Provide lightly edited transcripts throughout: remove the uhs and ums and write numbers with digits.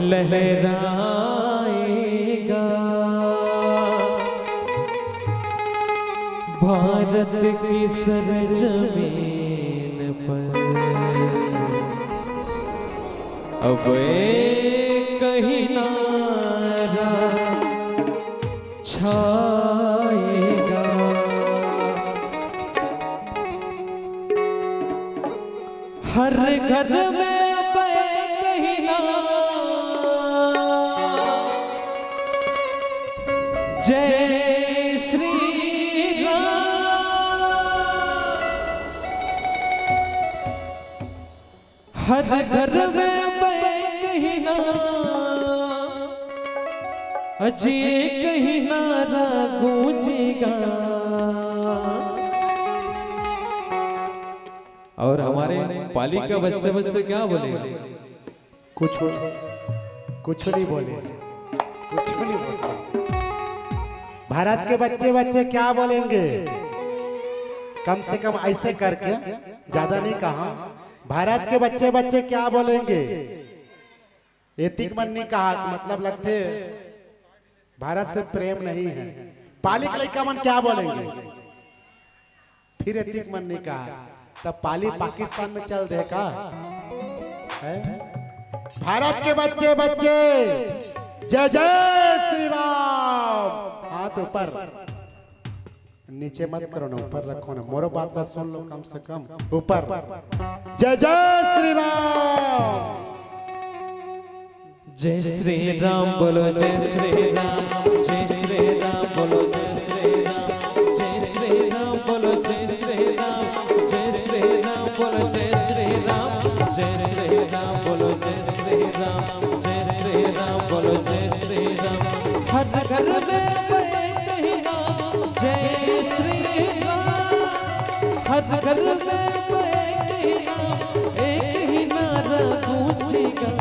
लहराएगा भारत की सरजमीन पर अब एक कहीं नारा छाएगा। हर घर में अब एक कहीं नारा जय श्री हर घर में कहीं ना अजी कहीं नारा गूंजेगा। और हमारे पाली का बच्चे बच्चे क्या बोले? कुछ नहीं बोले, कुछ नहीं बोले। भारत के बच्चे बच्चे क्या बोलेंगे? कम से कम ऐसे करके, ज्यादा नहीं कहा। भारत के बच्चे बच्चे क्या बोलेंगे? एतिक मन नहीं कहा, मतलब लगते भारत से प्रेम नहीं है। पाली के लड़का मन क्या बोलेंगे? फिर एतिक मन नहीं कहा, तब पाली पाकिस्तान में चल देगा। भारत के बच्चे बच्चे जय जय श्री राम। हाथ ऊपर, नीचे मत करो ना, ऊपर रखो ना। मोरो बात ला सुन लो कम से कम। ऊपर जय जय श्री राम। जय श्री राम बोलो, जय श्री राम, जय श्री राम बोलो, जय श्री राम, जय श्री राम बोलो, जय श्री राम, जय श्री राम बोलो, जय श्री राम, जय श्री राम बोलो, जय श्री राम, जय श्री राम बोलो, जय श्री राम। हर घर में कहीं ना जय श्री राम, हर घर में कहीं ना एक ही नारा गूंजेगा।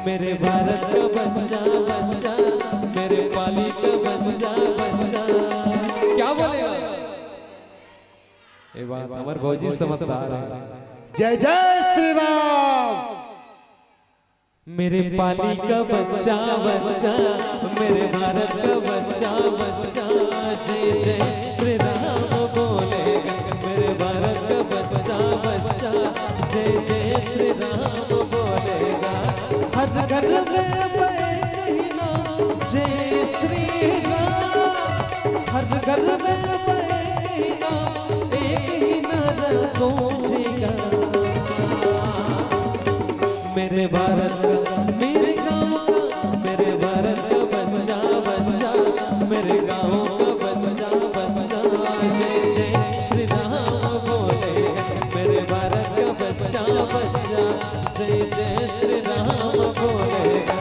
मेरे भारत का बच्चा बच्चा, मेरे पाली का बच्चा बच्चा क्या बोलेगा? ये बात हमारे भौजी समझदार है। जय जय श्री राम। मेरे पाली का बच्चा बच्चा, मेरे भारत का बच्चा बच्चा जय जय श्री राम बोलेगा। मेरे भारत का बच्चा बच्चा जय जय श्री राम बोलेगा। हर घर में कहीं ना जय श्री राम, हर घर में कहीं ना एक ही नारा गूंजेगा। मेरे भारत का, मेरे गाँव का, मेरे भारत का बच्चा बच्चा, मेरे गाँव का बच्चा बच्चा जय जय श्री राम बोलेगा। मेरे भारत का बच्चा बच्चा जय जय श्री राम बोलेगा।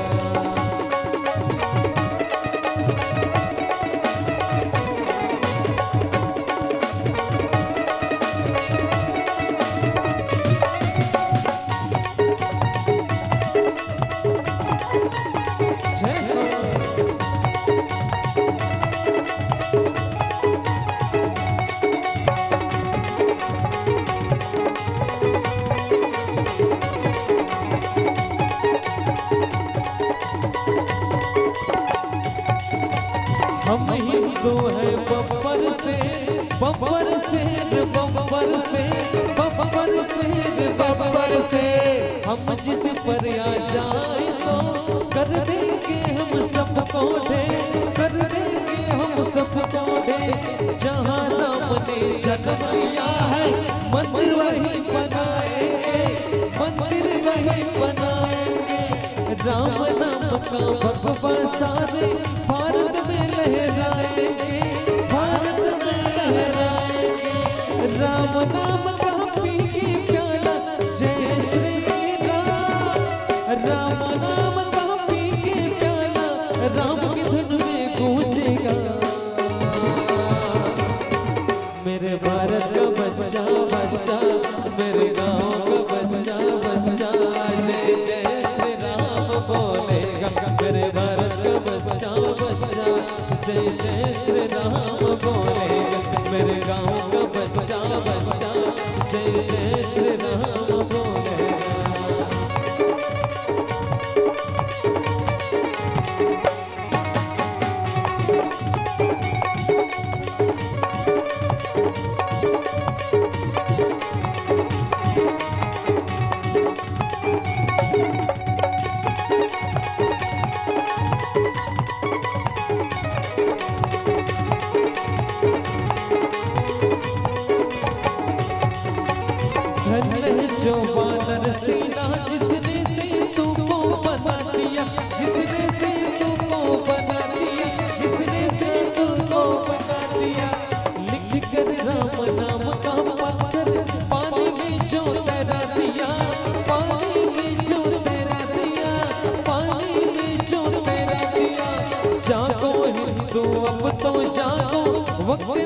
हम हिंदू है बब्बर से, बब्बर से, बब्बर से, बब्बर से, बब्बर से। हम जिस पर आ जाए तो कर देंगे हम सबको ढे, कर देंगे हम सबको ढे। जहाँ राम ने जन्म लिया है मंदिर वही बनाएंगे, मंदिर वही बनाएंगे। राम नाम का भगवा सारे भारत में लहराएंगे, भारत में लहराएंगे। राम नाम का पी के प्याला जय श्री राम, राम नाम का पी के प्याला राम की धुन में गूंजेगा। मेरे भारत का बच्चा बच्चा, मेरे गाँव का बच्चा बच्चा जय जय श्री राम बोलेगा। मेरे भारत का बच्चा बच्चा जय जय श्री राम बोलेगा। मेरे गाँव का बच्चा बच्चा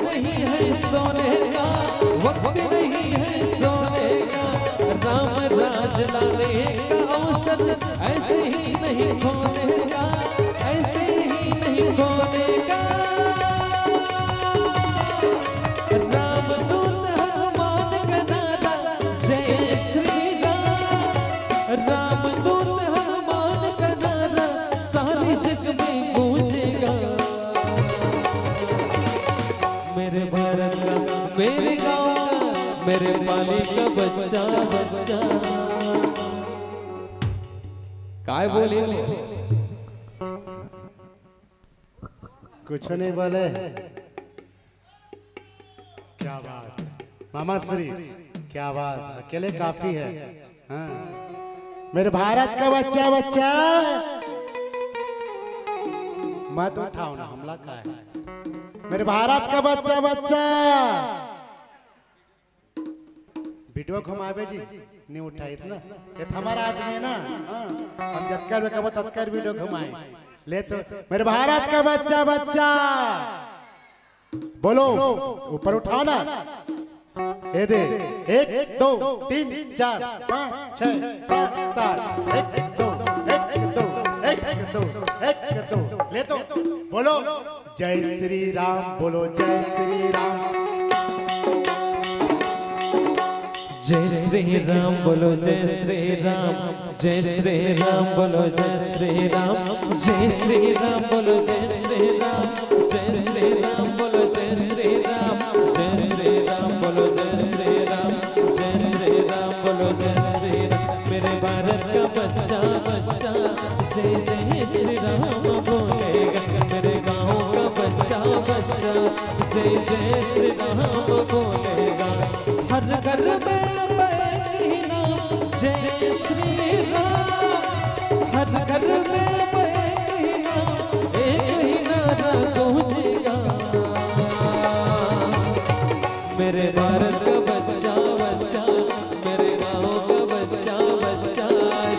नहीं है सोने का, वक्त नहीं है सोने का, राम राज लाने का अवसर ऐसे ही नहीं खोने का, ऐसे ही नहीं खोने का। राम दूत हनुमान का नारा जय श्री राम, राम दूत हनुमान का नारा सारे जग में गूंजेगा। मेरे भारत का, मेरे गाँव का, मेरे माली का बच्चा बच्चा काय बोले कुछ नहीं बोले। क्या बात मामा श्री, क्या बात, अकेले काफी है। हाँ। मेरे भारत का बच्चा बच्चा मत उठाओ ना, हमला का है। मेरे भारत का बच्चा बच्चा वीडियो घुमावे जी नहीं उठाई इतना, ये तो हमारा आदमी है ना। हाँ। हम जतकर में कब तत्कर वीडियो घुमाए ले तो। मेरे भारत का बच्चा बच्चा बोलो, ऊपर उठाओ ना। ये दे 1 2 3 4 5 6 7 8 1 2 1 2 1 2 1 2 ले तो बोलो जय श्री राम, बोलो जय श्री राम, जय श्री राम बोलो जय श्री राम, जय श्री राम बोलो जय श्री राम, जय श्री राम बोलो जय श्री राम, जय श्री राम बोलो जय श्री राम, जय श्री राम बोलो जय श्री राम, जय श्री राम बोलो जय श्री राम। मेरे भारत का बच्चा बच्चा जय जय श्री राम बोलेगा, मेरे गाँव का बच्चा बच्चा जय जय श्री राम बोलेगा। हर घर में जय श्री राम, हर घर में एक ही नारा गूंजेगा। मेरे भारत का बच्चा बच्चा, मेरे गाँव का बच्चा बच्चा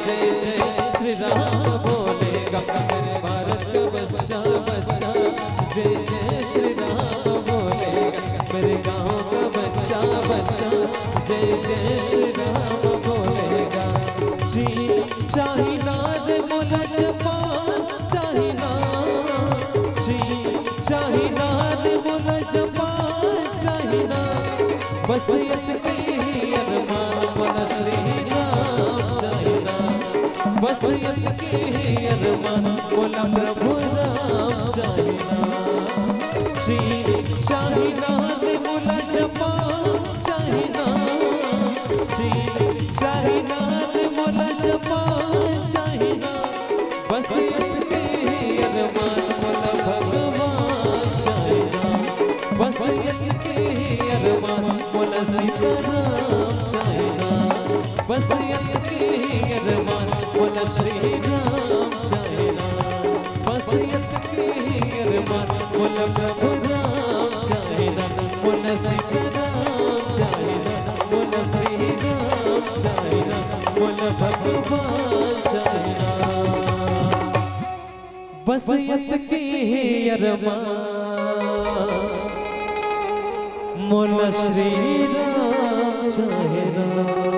जय जय श्री राम बोलेगा। मेरे भारत का बच्चा बच्चा जय जय श्री राम बोलेगा, मेरे गाँव का बच्चा बच्चा जय जय श्री राम। चाही ना रे मोला जपान, चाही ना जी, चाही ना रे मोला जपान, चाही ना बसियत की अरमान मोला श्री राम, चाही ना बसियत की अरमान मोला प्रभु राम, चाही ना जी, चाही ना रे मोला जपान, चाही ना जी, चाही ना रे मोला जपान, बसियत के अरमान मोला भगवान, चाहेगा बसियत के अरमान मोला सीताराम, चाहेगा बसियत के अरमान मोला श्री राम, चाहेगा बसियत के अरमान मोला प्रभु राम, चाहेगा मोला सीताराम, चाहेगा मोला श्री राम, चाहेगा मोला भगवान, चाहेगा बसियत की अरमान मोला श्री राम, चाहेगा।